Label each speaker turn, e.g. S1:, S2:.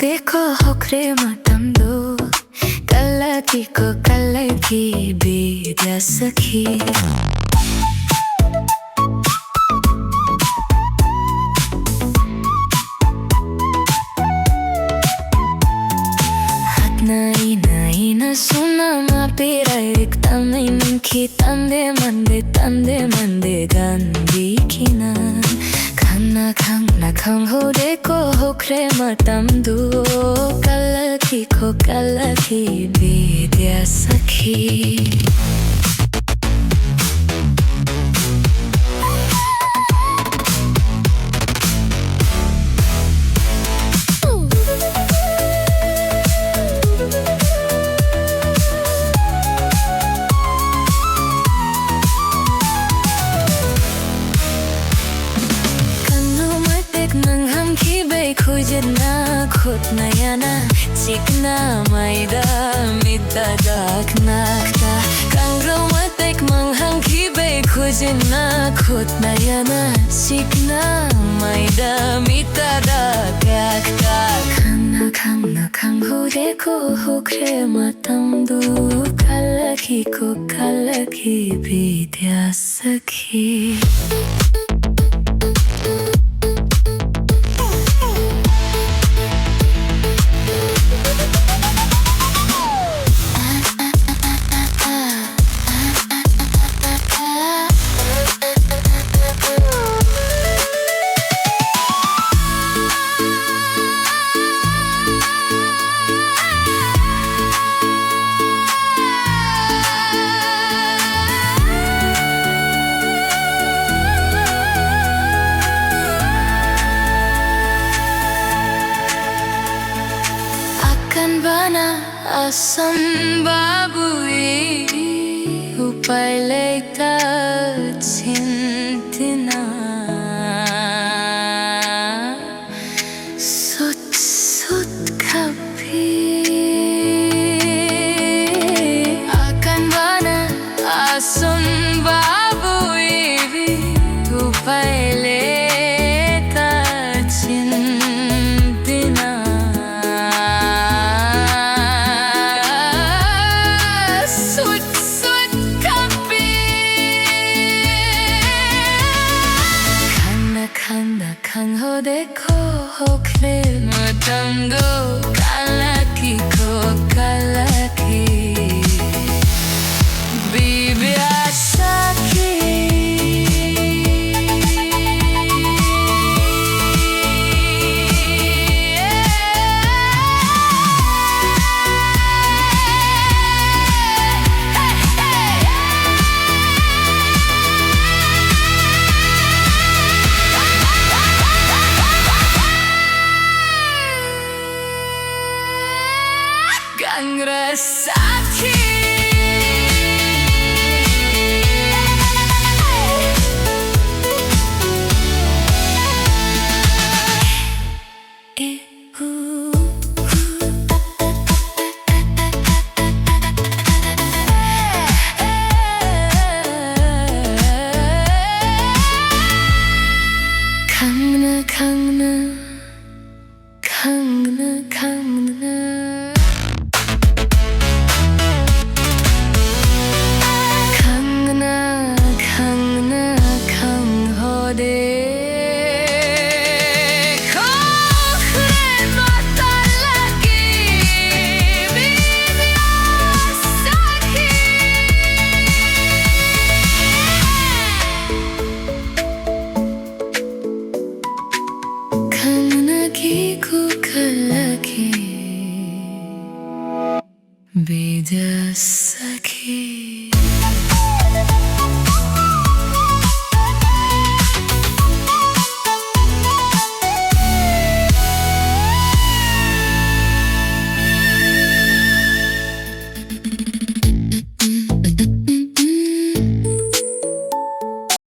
S1: देखो होकरे मतंदो कलकी को कलकी बीद्या सखी Hatnai nai na suna ma pera ekta mai ninki tande mande gandi kina khang khang ho deko hokre matam du kalaki vidya sakhi Khujna khutna yana chikna maida mita dakna kta kangro matek manghang khibe khujna khutna yana chikna maida mita dakta khana khangho dekho hokre matam du kalaki vidya sakhi Asam babui upai lekta